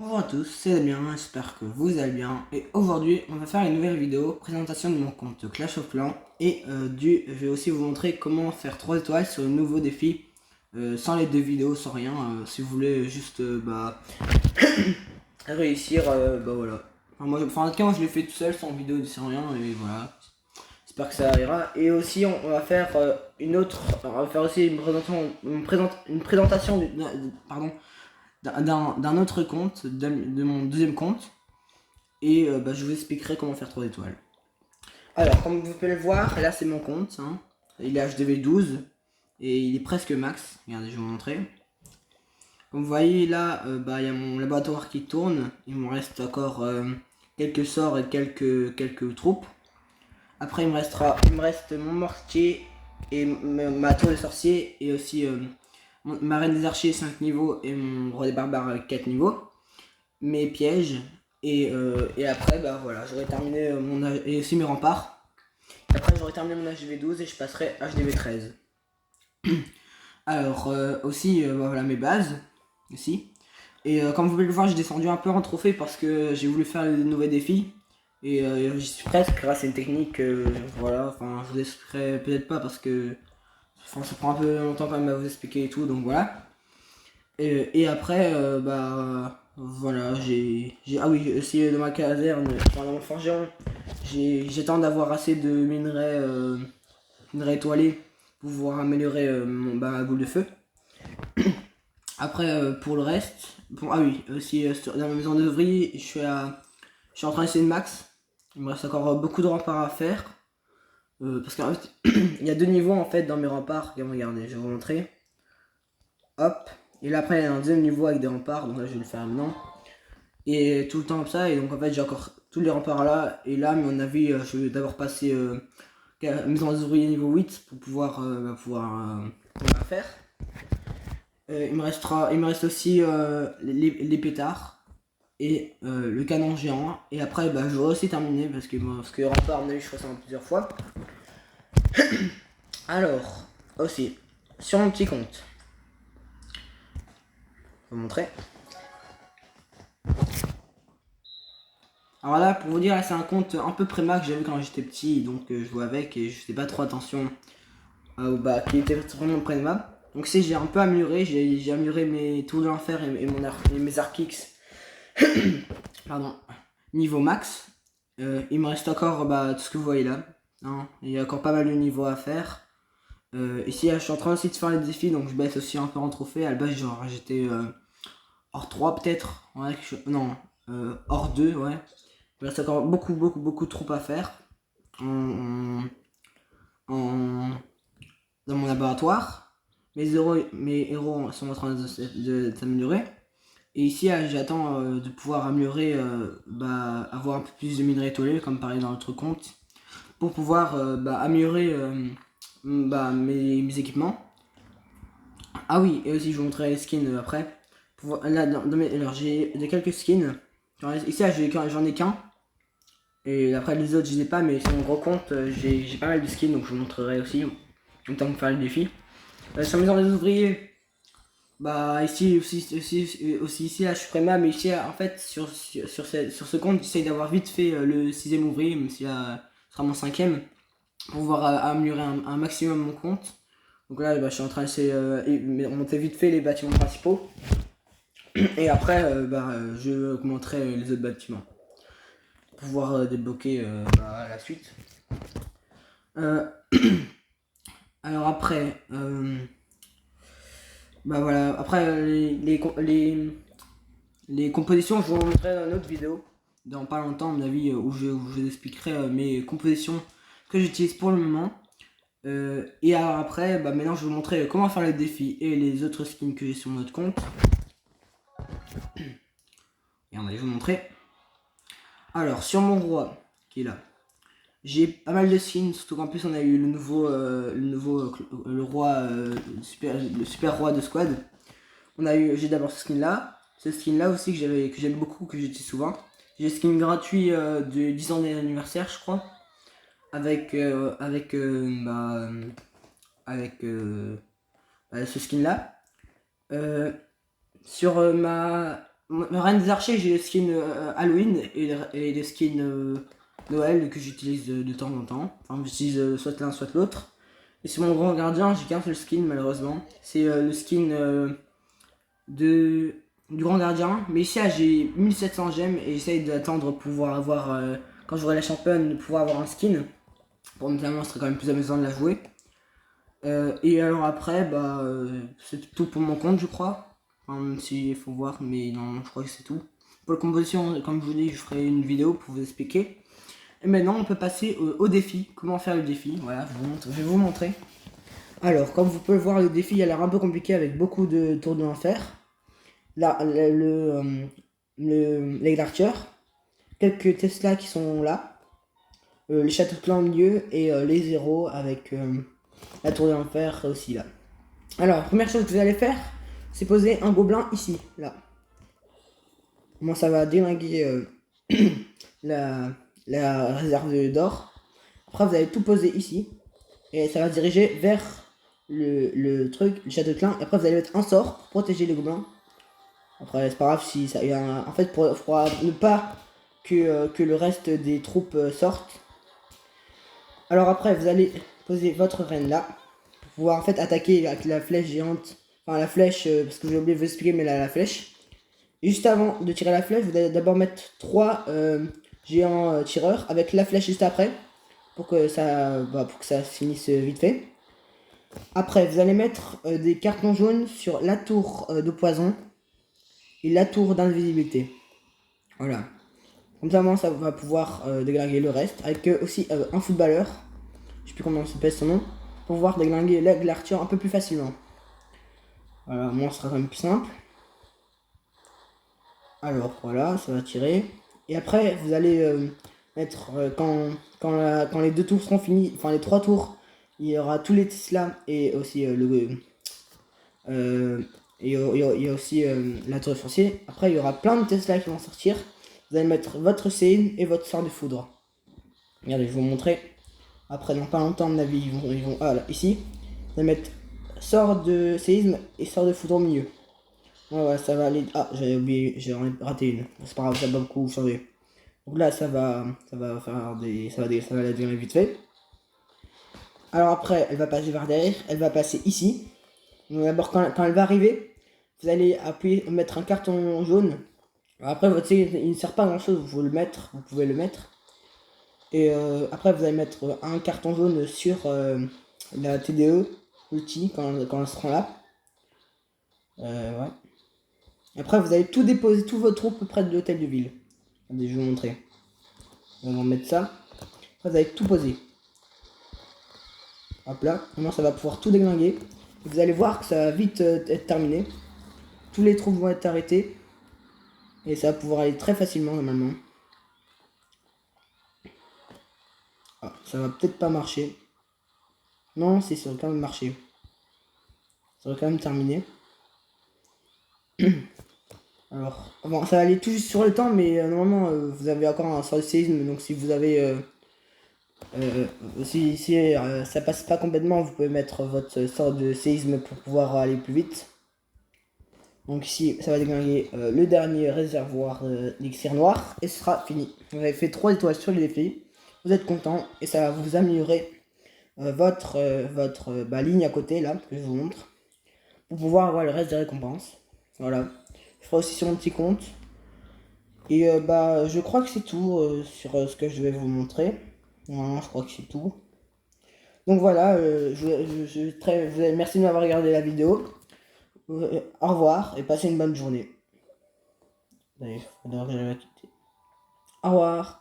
Bonjour à tous, c'est Damien, j'espère que vous allez bien. Et aujourd'hui, on va faire une nouvelle vidéo, présentation de mon compte Clash of Clans. Et je vais aussi vous montrer comment faire 3 étoiles sur le nouveau défi, sans les deux vidéos, sans rien. Si vous voulez juste réussir, voilà. En tout cas, moi je l'ai fait tout seul, sans vidéo, sans rien, et voilà. J'espère que ça ira. Et aussi, on va faire on va faire aussi une présentation pardon, d'un autre compte, de mon deuxième compte. Et je vous expliquerai comment faire 3 étoiles. Alors, comme vous pouvez le voir, là c'est mon compte. Hein. Il est HDV 12 et il est presque max. Regardez, je vais vous montrer. Comme vous voyez là, il y a mon laboratoire qui tourne. Il me reste encore quelques sorts et quelques troupes. Après, il me reste mon mortier et ma tour des sorciers et aussi ma reine des archers 5 niveaux et mon roi des barbares 4 niveaux. Mes pièges et après voilà, j'aurais terminé et aussi mes remparts. Après j'aurais terminé mon HDV 12 et je passerai HDV 13. Alors aussi voilà mes bases ici. Et comme vous pouvez le voir, j'ai descendu un peu en trophée parce que j'ai voulu faire de nouveaux défis. Et j'y suis presque grâce à une technique, voilà, enfin je vous expliquerai peut-être pas parce que ça prend un peu longtemps quand même à vous expliquer et tout, donc voilà. Et après, voilà, ah oui, aussi dans ma caserne, enfin, dans mon forgeron, j'attends d'avoir assez de minerais étoilés pour pouvoir améliorer ma boule de feu. Après, pour le reste, ah oui, aussi dans ma maison d'ouvrier, je suis en train d'essayer de max. Il me reste encore beaucoup de remparts à faire. Parce qu'en fait, il y a 2 niveaux en fait dans mes remparts. Regardez, je vais vous montrer. Hop. Et là après il y a un deuxième niveau avec des remparts, donc là je vais le faire maintenant. Et tout le temps comme ça, et donc en fait j'ai encore tous les remparts là, et là à mon avis je vais d'abord passer maison des ouvriers niveau 8 pour pouvoir faire. Il me reste aussi les pétards et le canon géant, et après je vais aussi terminer parce que les remparts à mon avis je ferai ça en plusieurs fois. Alors, aussi, sur mon petit compte, je vais vous montrer. Alors là, pour vous dire, c'est un compte un peu préma que j'avais quand j'étais petit, donc je jouais avec et je faisais pas trop attention qui était vraiment préma. Donc si j'ai un peu amélioré, j'ai amélioré mes tours de l'enfer et mes arcs X pardon, niveau max. Il me reste encore tout ce que vous voyez là. Hein. Il y a encore pas mal de niveaux à faire. Ici, je suis en train aussi de faire les défis, donc je baisse aussi un peu en trophée. À la base, genre j'étais hors 3 peut-être. Ouais, non, hors 2, ouais. Il reste encore beaucoup de troupes à faire dans mon laboratoire. Mes héros sont en train de s'améliorer. Et ici, j'attends de pouvoir améliorer, avoir un peu plus de minerais étoilés, comme pareil dans l'autre compte, pour pouvoir améliorer mes équipements. Ah oui, et aussi je vous montrerai les skins après. Là, alors j'ai quelques skins. Ici, j'en ai qu'un. Et après les autres je les ai pas, mais sur mon gros compte j'ai pas mal de skins, donc je vous montrerai aussi en temps de faire le défi. Sur maison des ouvriers, ici aussi ici là je suis préma, mais ici en fait sur ce compte j'essaye d'avoir vite fait le 6ème ouvrier, même si là ce sera mon 5ème, pour pouvoir améliorer un maximum mon compte. Donc là je suis en train d'essayer de monter vite fait les bâtiments principaux. Et après je augmenterai les autres bâtiments. Pouvoir débloquer la suite. Alors après, voilà, après les compositions, je vous en montrerai dans une autre vidéo, dans pas longtemps à mon avis, où je vous expliquerai mes compositions que j'utilise pour le moment. Et alors après, maintenant je vais vous montrer comment faire les défis et les autres skins que j'ai sur notre compte. Et on va vous montrer. Alors sur mon roi, qui est là, j'ai pas mal de skins, surtout qu'en plus on a eu le roi, le super roi de squad. J'ai d'abord ce skin là aussi que j'aime beaucoup, que j'utilise souvent. J'ai le skin gratuit de 10 ans d'anniversaire, je crois, avec ce skin là. Sur Reine des Archers, j'ai le skin Halloween et le skin Noël que j'utilise de temps en temps. Enfin, j'utilise soit l'un soit l'autre. Et sur mon grand gardien, j'ai qu'un seul skin malheureusement. C'est le skin du grand gardien. Mais ici, j'ai 1700 gemmes et j'essaye d'attendre pour pouvoir avoir, quand j'aurai la championne, de pouvoir avoir un skin. Pour notamment, ce serait quand même plus amusant de la jouer. Et alors après, c'est tout pour mon compte, je crois. Enfin, même s'il faut voir, mais non, je crois que c'est tout. Pour la composition, comme je vous dis, je ferai une vidéo pour vous expliquer. Et maintenant, on peut passer au défi. Comment faire le défi? Voilà, je vais vous montrer. Alors, comme vous pouvez le voir, le défi a l'air un peu compliqué avec beaucoup de tours de l'enfer. Là, les Archers, quelques Tesla qui sont là, les châteaux de clan au milieu et les zéros avec la tour de l'enfer aussi là. Alors, première chose que vous allez faire, c'est poser un gobelin ici, là. Moi, ça va déglinguer la réserve d'or. Après, vous allez tout poser ici. Et ça va se diriger vers le truc, le château de clan. Et après, vous allez mettre un sort pour protéger les gobelins. Après, c'est pas grave si ça. En fait, pour ne pas que le reste des troupes sortent. Alors, après, vous allez poser votre reine là. Pour pouvoir en fait attaquer avec la flèche géante. Enfin, la flèche, parce que j'ai oublié de vous expliquer, mais là, la flèche. Et juste avant de tirer la flèche, vous allez d'abord mettre 3 géants tireurs avec la flèche juste après. Pour que ça finisse vite fait. Après, vous allez mettre des cartons jaunes sur la tour de poison et la tour d'invisibilité. Voilà. Comme ça va pouvoir déglinguer le reste. Avec aussi un footballeur, je sais plus comment s'appelle son nom, pour pouvoir déglinguer l'Arthur un peu plus facilement. Voilà, moi ce sera quand même plus simple. Alors voilà, ça va tirer. Et après, vous allez mettre, quand les 2 tours seront finis, enfin les 3 tours, il y aura tous les Tesla et aussi il y a aussi la tour de foncier. Après, il y aura plein de Tesla qui vont sortir. Vous allez mettre votre séisme et votre sort de foudre. Regardez, je vais vous montrer. Après, dans pas longtemps, à mon avis, ils vont là, ici. Vous allez mettre sort de séisme et sort de foudre au milieu. Ouais, ça va aller. Ah, j'avais oublié, j'ai raté une. C'est pas grave, ça va beaucoup changer. Donc là, ça va faire ça va la durer vite fait. Alors après, elle va passer par derrière, elle va passer ici. Donc d'abord, quand elle va arriver, vous allez mettre un carton jaune. Alors après, votre série, il ne sert pas à grand chose, vous pouvez le mettre. Et après, vous allez mettre un carton jaune sur la TDE, ulti, quand elles seront là. Ouais. Après, vous allez tout déposer, tous vos troupes près de l'hôtel de ville. Attendez, je vais vous montrer. On va mettre ça. Après, vous allez tout poser. Hop là. Maintenant, ça va pouvoir tout déglinguer. Vous allez voir que ça va vite être terminé. Tous les troupes vont être arrêtés. Et ça va pouvoir aller très facilement, normalement. Ah, ça va peut-être pas marcher. Non, si, ça va quand même marcher. Ça va quand même terminer. Alors, bon, ça va aller tout juste sur le temps, mais normalement, vous avez encore un sort de séisme, donc si vous avez... si ça passe pas complètement, vous pouvez mettre votre sort de séisme pour pouvoir aller plus vite. Donc ici, ça va déglinguer le dernier réservoir d'élixir noir, et ce sera fini. Vous avez fait 3 étoiles sur le défi, vous êtes content, et ça va vous améliorer votre ligne à côté, là, que je vous montre, pour pouvoir avoir le reste des récompenses. Voilà. Je ferai aussi sur mon petit compte. Et je crois que c'est tout sur ce que je vais vous montrer. Voilà, je crois que c'est tout. Donc voilà, merci de m'avoir regardé la vidéo. Au revoir et passez une bonne journée. Allez, au revoir.